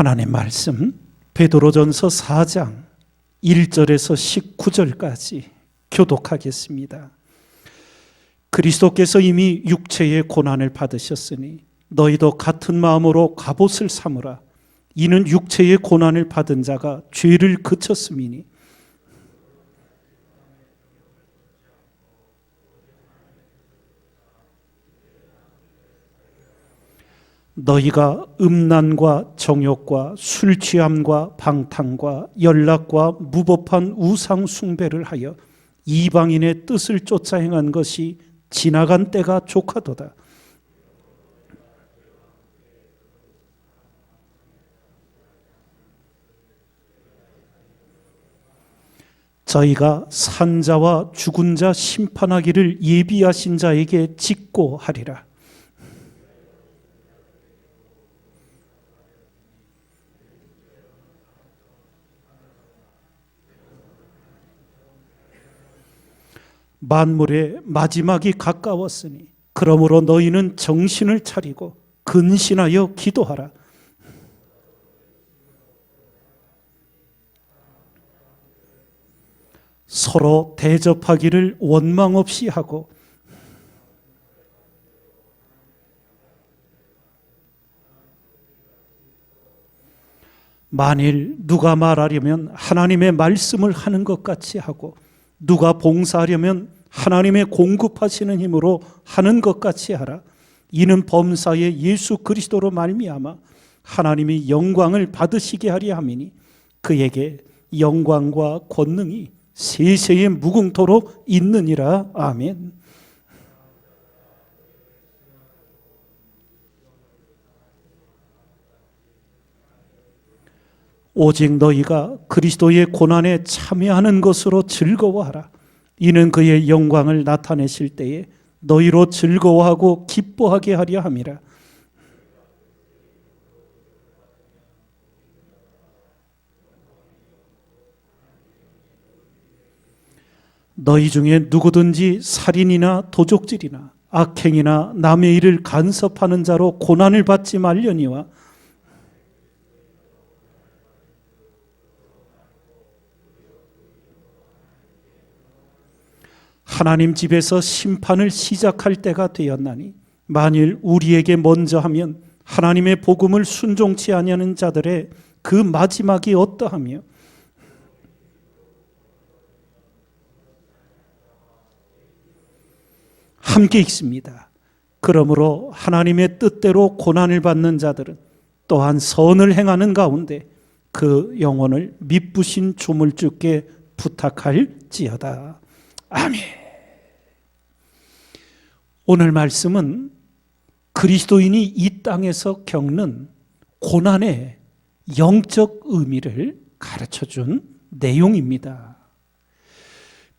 하나님 말씀 베드로전서 4장 1절에서 19절까지 교독하겠습니다. 그리스도께서 이미 육체의 고난을 받으셨으니 너희도 같은 마음으로 갑옷을 삼으라. 이는 육체의 고난을 받은 자가 죄를 그쳤음이니 너희가 음란과 정욕과 술 취함과 방탕과 연락과 무법한 우상 숭배를 하여 이방인의 뜻을 쫓아 행한 것이 지나간 때가 족하도다. 저희가 산자와 죽은 자 심판하기를 예비하신 자에게 짓고 하리라. 만물의 마지막이 가까웠으니 그러므로 너희는 정신을 차리고 근신하여 기도하라. 서로 대접하기를 원망 없이 하고 만일 누가 말하려면 하나님의 말씀을 하는 것 같이 하고 누가 봉사하려면 하나님의 공급하시는 힘으로 하는 것 같이 하라. 이는 범사의 예수 그리스도로 말미암아 하나님이 영광을 받으시게 하려 함이니 그에게 영광과 권능이 세세에 무궁토록 있느니라. 아멘. 오직 너희가 그리스도의 고난에 참여하는 것으로 즐거워하라. 이는 그의 영광을 나타내실 때에 너희로 즐거워하고 기뻐하게 하려 함이라. 너희 중에 누구든지 살인이나 도적질이나 악행이나 남의 일을 간섭하는 자로 고난을 받지 말려니와 하나님 집에서 심판을 시작할 때가 되었나니 만일 우리에게 먼저 하면 하나님의 복음을 순종치 아니하는 자들의 그 마지막이 어떠하며 함께 읽습니다. 그러므로 하나님의 뜻대로 고난을 받는 자들은 또한 선을 행하는 가운데 그 영혼을 미쁘신 조물주께 부탁할지어다. 아멘. 오늘 말씀은 그리스도인이 이 땅에서 겪는 고난의 영적 의미를 가르쳐준 내용입니다.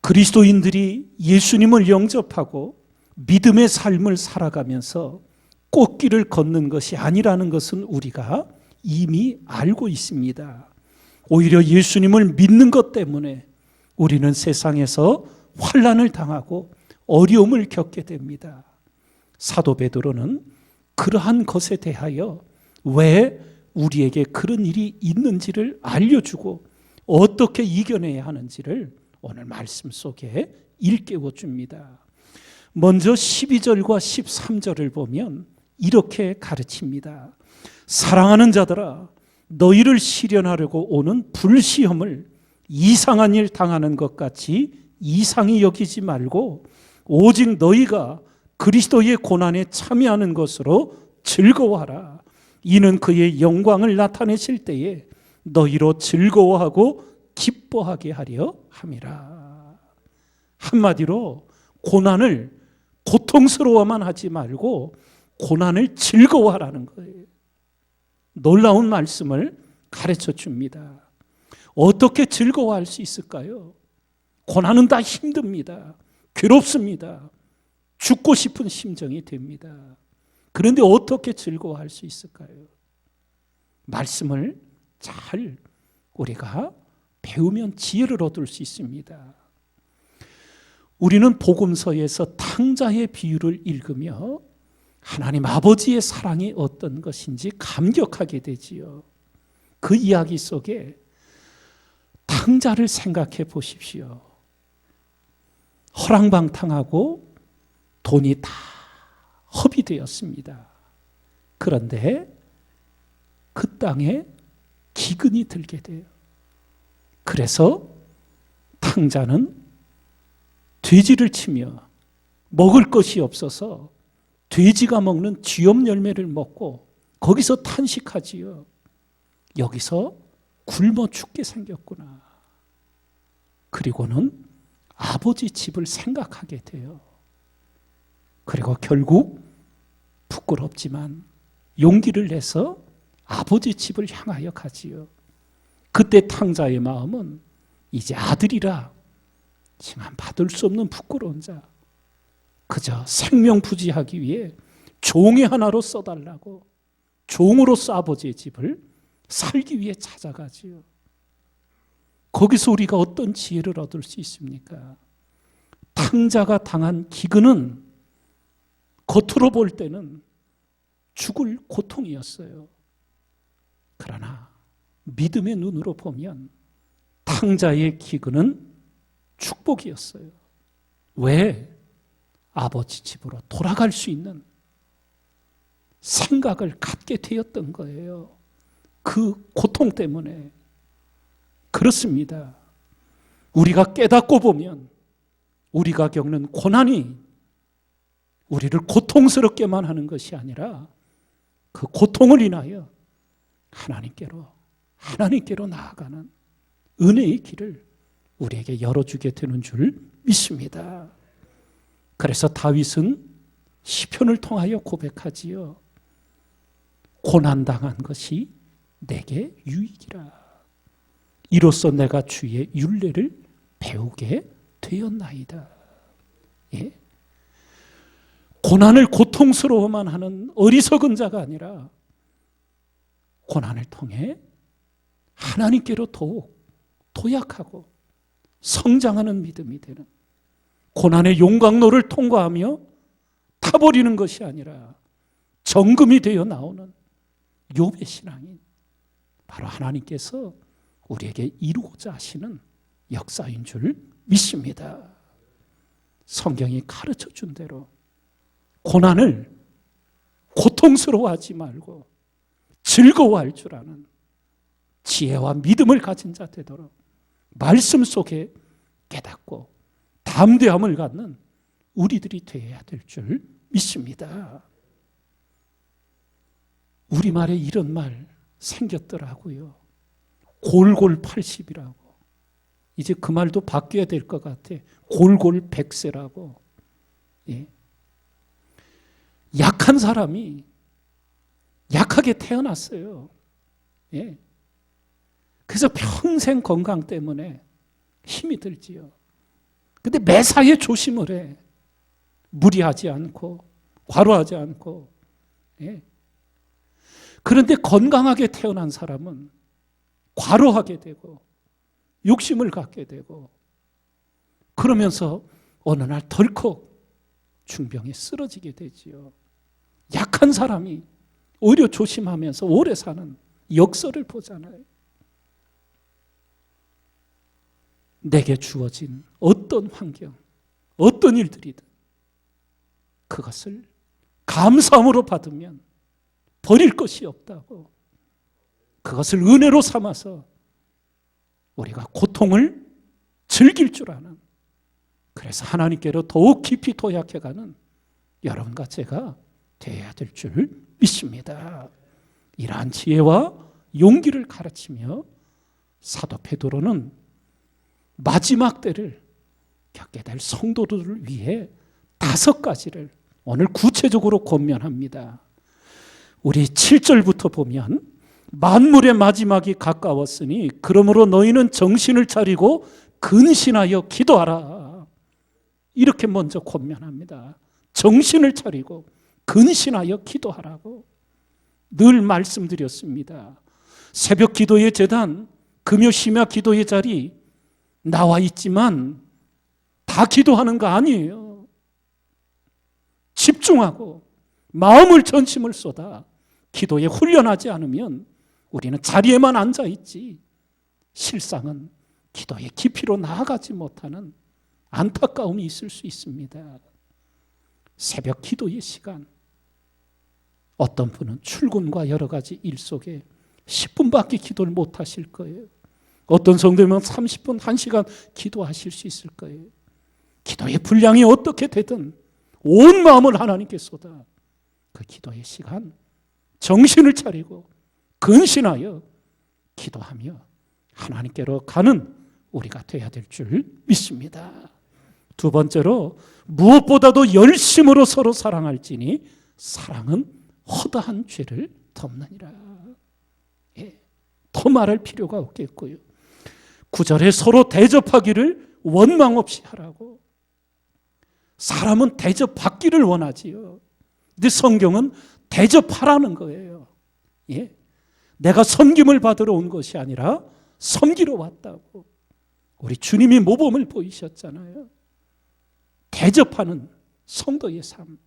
그리스도인들이 예수님을 영접하고 믿음의 삶을 살아가면서 꽃길을 걷는 것이 아니라는 것은 우리가 이미 알고 있습니다. 오히려 예수님을 믿는 것 때문에 우리는 세상에서 환난을 당하고 어려움을 겪게 됩니다. 사도 베드로는 그러한 것에 대하여 왜 우리에게 그런 일이 있는지를 알려주고 어떻게 이겨내야 하는지를 오늘 말씀 속에 일깨워 줍니다. 먼저 12절과 13절을 보면 이렇게 가르칩니다. 사랑하는 자들아, 너희를 시련하려고 오는 불시험을 이상한 일 당하는 것 같이 이상히 여기지 말고 오직 너희가 그리스도의 고난에 참여하는 것으로 즐거워하라. 이는 그의 영광을 나타내실 때에 너희로 즐거워하고 기뻐하게 하려 함이라. 한마디로 고난을 고통스러워만 하지 말고 고난을 즐거워하라는 거예요. 놀라운 말씀을 가르쳐 줍니다. 어떻게 즐거워할 수 있을까요? 고난은 다 힘듭니다. 괴롭습니다. 죽고 싶은 심정이 됩니다. 그런데 어떻게 즐거워할 수 있을까요? 말씀을 잘 우리가 배우면 지혜를 얻을 수 있습니다. 우리는 복음서에서 탕자의 비유를 읽으며 하나님 아버지의 사랑이 어떤 것인지 감격하게 되지요. 그 이야기 속에 탕자를 생각해 보십시오. 허랑방탕하고 돈이 다 허비되었습니다. 그런데 그 땅에 기근이 들게 돼요. 그래서 탕자는 돼지를 치며 먹을 것이 없어서 돼지가 먹는 쥐염 열매를 먹고 거기서 탄식하지요. 여기서 굶어 죽게 생겼구나. 그리고는 아버지 집을 생각하게 돼요. 그리고 결국 부끄럽지만 용기를 내서 아버지 집을 향하여 가지요. 그때 탕자의 마음은 이제 아들이라 칭함 받을 수 없는 부끄러운 자, 그저 생명 부지하기 위해 종의 하나로 써달라고 종으로서 아버지의 집을 살기 위해 찾아가지요. 거기서 우리가 어떤 지혜를 얻을 수 있습니까? 탕자가 당한 기근은 겉으로 볼 때는 죽을 고통이었어요. 그러나 믿음의 눈으로 보면 탕자의 기근은 축복이었어요. 왜? 아버지 집으로 돌아갈 수 있는 생각을 갖게 되었던 거예요. 그 고통 때문에. 그렇습니다. 우리가 깨닫고 보면 우리가 겪는 고난이 우리를 고통스럽게만 하는 것이 아니라 그 고통을 인하여 하나님께로 나아가는 은혜의 길을 우리에게 열어주게 되는 줄 믿습니다. 그래서 다윗은 시편을 통하여 고백하지요. 고난당한 것이 내게 유익이라. 이로써 내가 주의 율례를 배우게 되었나이다. 예? 고난을 고통스러워만 하는 어리석은 자가 아니라 고난을 통해 하나님께로 더욱 도약하고 성장하는 믿음이 되는, 고난의 용광로를 통과하며 타버리는 것이 아니라 정금이 되어 나오는 욥의 신앙인, 바로 하나님께서 우리에게 이루고자 하시는 역사인 줄 믿습니다. 성경이 가르쳐 준 대로 고난을 고통스러워하지 말고 즐거워할 줄 아는 지혜와 믿음을 가진 자 되도록 말씀 속에 깨닫고 담대함을 갖는 우리들이 되어야 될 줄 믿습니다. 우리말에 이런 말 생겼더라고요. 골골 80이라고. 이제 그 말도 바뀌어야 될 것 같아. 골골 100세라고. 예. 약한 사람이 약하게 태어났어요. 예. 그래서 평생 건강 때문에 힘이 들지요. 근데 매사에 조심을 해. 무리하지 않고 과로하지 않고. 예. 그런데 건강하게 태어난 사람은 과로하게 되고 욕심을 갖게 되고 그러면서 어느 날 덜컥 중병에 쓰러지게 되지요. 약한 사람이 오히려 조심하면서 오래 사는 역설을 보잖아요. 내게 주어진 어떤 환경, 어떤 일들이든 그것을 감사함으로 받으면 버릴 것이 없다고, 그것을 은혜로 삼아서 우리가 고통을 즐길 줄 아는, 그래서 하나님께로 더욱 깊이 도약해가는 여러분과 제가 되어야 될 줄 믿습니다. 이러한 지혜와 용기를 가르치며 사도 베드로는 마지막 때를 겪게 될 성도들을 위해 5가지를 오늘 구체적으로 권면합니다. 우리 7절부터 보면 만물의 마지막이 가까웠으니 그러므로 너희는 정신을 차리고 근신하여 기도하라. 이렇게 먼저 권면합니다. 정신을 차리고 근신하여 기도하라고. 늘 말씀드렸습니다. 새벽 기도의 제단, 금요 심야 기도의 자리 나와 있지만 다 기도하는 거 아니에요. 집중하고 마음을 전심을 쏟아 기도에 훈련하지 않으면 우리는 자리에만 앉아있지 실상은 기도의 깊이로 나아가지 못하는 안타까움이 있을 수 있습니다. 새벽 기도의 시간, 어떤 분은 출근과 여러 가지 일 속에 10분밖에 기도를 못 하실 거예요. 어떤 성도면 30분, 1시간 기도하실 수 있을 거예요. 기도의 분량이 어떻게 되든 온 마음을 하나님께 쏟아 그 기도의 시간 정신을 차리고 근신하여 기도하며 하나님께로 가는 우리가 돼야 될 줄 믿습니다. 두 번째로 무엇보다도 열심으로 서로 사랑할지니 사랑은 허다한 죄를 덮느니라. 더 말할 필요가 없겠고요. 9절에 서로 대접하기를 원망 없이 하라고. 사람은 대접받기를 원하지요. 근데 성경은 대접하라는 거예요. 내가 섬김을 받으러 온 것이 아니라 섬기러 왔다고. 우리 주님이 모범을 보이셨잖아요. 대접하는 성도의 삶.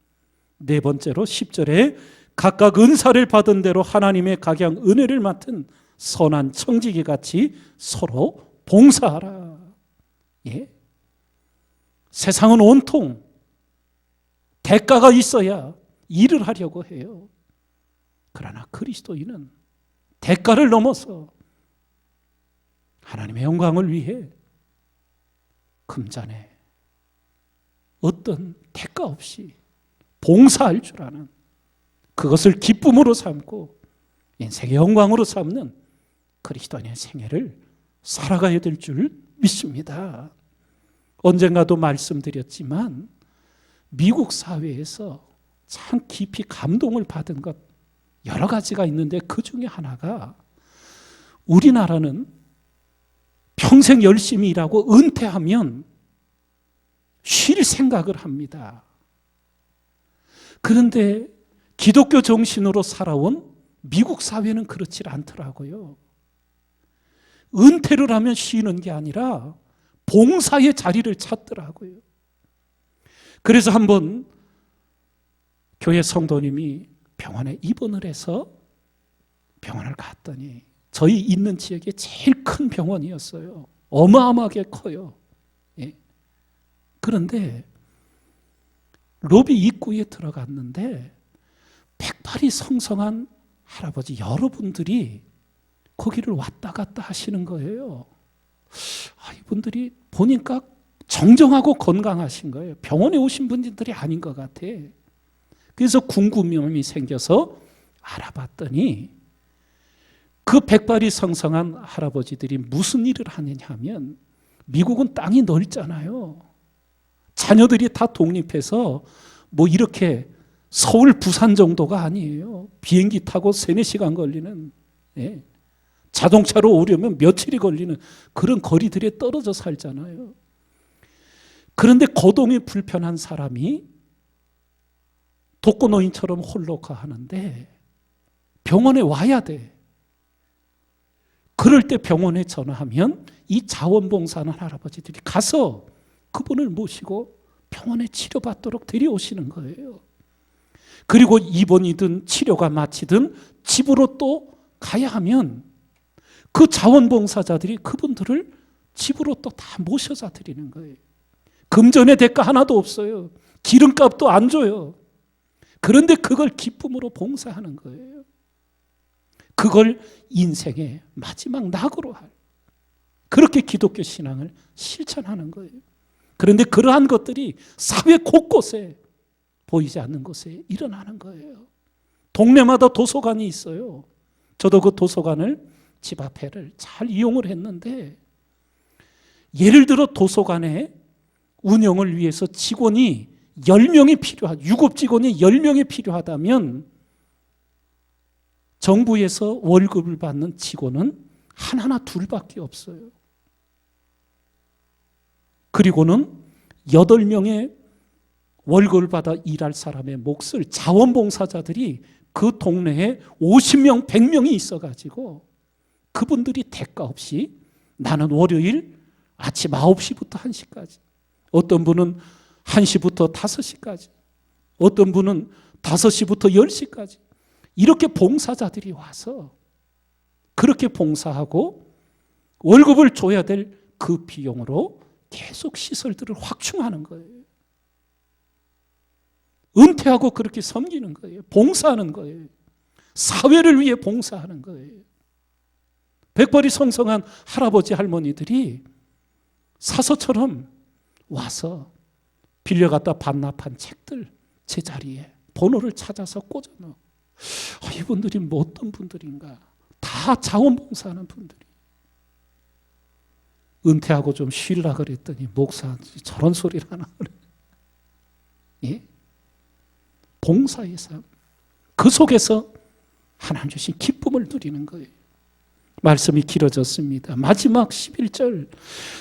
네 번째로 10절에 각각 은사를 받은 대로 하나님의 각양 은혜를 맡은 선한 청지기 같이 서로 봉사하라. 세상은 온통 대가가 있어야 일을 하려고 해요. 그러나 그리스도인은 대가를 넘어서 하나님의 영광을 위해 금전에 어떤 대가 없이 봉사할 줄 아는, 그것을 기쁨으로 삼고 인생의 영광으로 삼는 그리스도인의 생애를 살아가야 될 줄 믿습니다. 언젠가도 말씀드렸지만 미국 사회에서 참 깊이 감동을 받은 것 여러 가지가 있는데 그 중에 하나가, 우리나라는 평생 열심히 일하고 은퇴하면 쉴 생각을 합니다. 그런데 기독교 정신으로 살아온 미국 사회는 그렇지 않더라고요. 은퇴를 하면 쉬는 게 아니라 봉사의 자리를 찾더라고요. 그래서 한번 교회 성도님이 병원에 입원을 해서 병원을 갔더니 저희 있는 지역에 제일 큰 병원이었어요. 어마어마하게 커요. 그런데 로비 입구에 들어갔는데 백발이 성성한 할아버지 여러분들이 거기를 왔다 갔다 하시는 거예요. 이분들이 보니까 정정하고 건강하신 거예요. 병원에 오신 분들이 아닌 것 같아. 그래서 궁금함이 생겨서 알아봤더니 그 백발이 성성한 할아버지들이 무슨 일을 하느냐 하면, 미국은 땅이 넓잖아요. 자녀들이 다 독립해서 뭐 이렇게 서울, 부산 정도가 아니에요. 비행기 타고 3-4시간 걸리는, 자동차로 오려면 며칠이 걸리는 그런 거리들에 떨어져 살잖아요. 그런데 거동이 불편한 사람이 독거노인처럼 홀로 가하는데 병원에 와야 돼. 그럴 때 병원에 전화하면 이 자원봉사하는 할아버지들이 가서 그분을 모시고 병원에 치료받도록 데려오시는 거예요. 그리고 입원이든 치료가 마치든 집으로 또 가야 하면 그 자원봉사자들이 그분들을 집으로 또 다 모셔다 드리는 거예요. 금전의 대가 하나도 없어요. 기름값도 안 줘요. 그런데 그걸 기쁨으로 봉사하는 거예요. 그걸 인생의 마지막 낙으로 할, 그렇게 기독교 신앙을 실천하는 거예요. 그런데 그러한 것들이 사회 곳곳에 보이지 않는 곳에 일어나는 거예요. 동네마다 도서관이 있어요. 저도 그 도서관을 집 앞에를 잘 이용을 했는데, 예를 들어 도서관의 운영을 위해서 직원이 10명이 필요하다, 유급 직원이 10명이 필요하다면 정부에서 월급을 받는 직원은 하나 둘밖에 없어요. 그리고는 8명의 월급을 받아 일할 사람의 몫을 자원봉사자들이 그 동네에 50명, 100명이 있어가지고 그분들이 대가 없이, 나는 월요일 아침 9시부터 1시까지, 어떤 분은 1시부터 5시까지, 어떤 분은 5시부터 10시까지, 이렇게 봉사자들이 와서 그렇게 봉사하고 월급을 줘야 될 그 비용으로 계속 시설들을 확충하는 거예요. 은퇴하고 그렇게 섬기는 거예요. 봉사하는 거예요. 사회를 위해 봉사하는 거예요. 백발이 성성한 할아버지 할머니들이 사서처럼 와서 빌려갔다 반납한 책들 제자리에 번호를 찾아서 꽂아넣어. 이분들이 뭐 어떤 분들인가? 다 자원봉사하는 분들이. 은퇴하고 좀 쉬려고 그랬더니 목사 저런 소리를 하나 그래. 예? 봉사의 삶. 그 속에서 하나님 주신 기쁨을 누리는 거예요. 말씀이 길어졌습니다. 마지막 11절.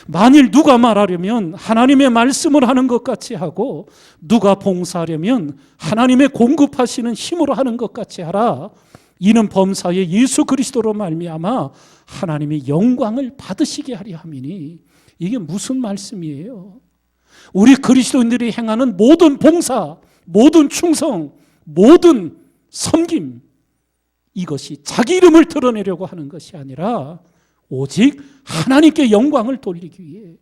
만일 누가 말하려면 하나님의 말씀을 하는 것 같이 하고 누가 봉사하려면 하나님의 공급하시는 힘으로 하는 것 같이 하라. 이는 범사에 예수 그리스도로 말미암아 하나님의 영광을 받으시게 하려 함이니. 이게 무슨 말씀이에요? 우리 그리스도인들이 행하는 모든 봉사, 모든 충성, 모든 섬김, 이것이 자기 이름을 드러내려고 하는 것이 아니라 오직 하나님께 영광을 돌리기 위해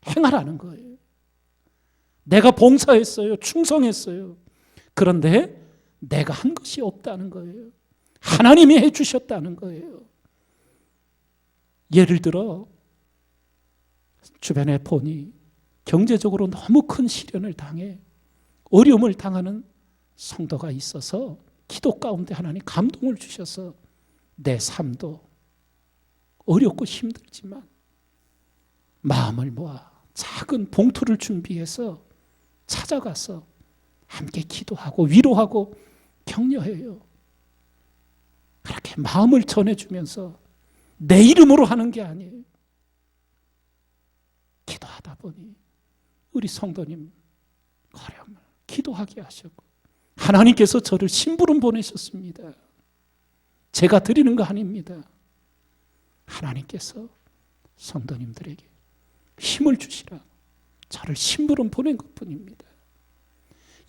행하라는 거예요. 내가 봉사했어요. 충성했어요. 그런데 내가 한 것이 없다는 거예요. 하나님이 해주셨다는 거예요. 예를 들어 주변에 보니 경제적으로 너무 큰 시련을 당해 어려움을 당하는 성도가 있어서 기도 가운데 하나님 감동을 주셔서 내 삶도 어렵고 힘들지만 마음을 모아 작은 봉투를 준비해서 찾아가서 함께 기도하고 위로하고 격려해요. 그렇게 마음을 전해주면서 내 이름으로 하는 게 아니에요. 기도하다 보니 우리 성도님 어려움을 기도하게 하셨고 하나님께서 저를 심부름 보내셨습니다. 제가 드리는 거 아닙니다. 하나님께서 성도님들에게 힘을 주시라 저를 심부름 보낸 것뿐입니다.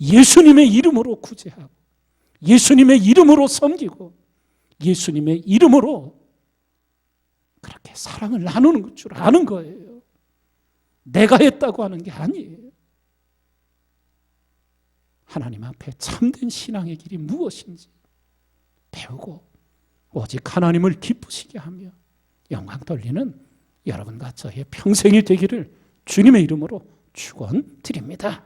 예수님의 이름으로 구제하고 예수님의 이름으로 섬기고 예수님의 이름으로 그렇게 사랑을 나누는 줄 아는 거예요. 내가 했다고 하는 게 아니에요. 하나님 앞에 참된 신앙의 길이 무엇인지 배우고 오직 하나님을 기쁘시게 하며 영광 돌리는 여러분과 저의 평생이 되기를 주님의 이름으로 축원드립니다.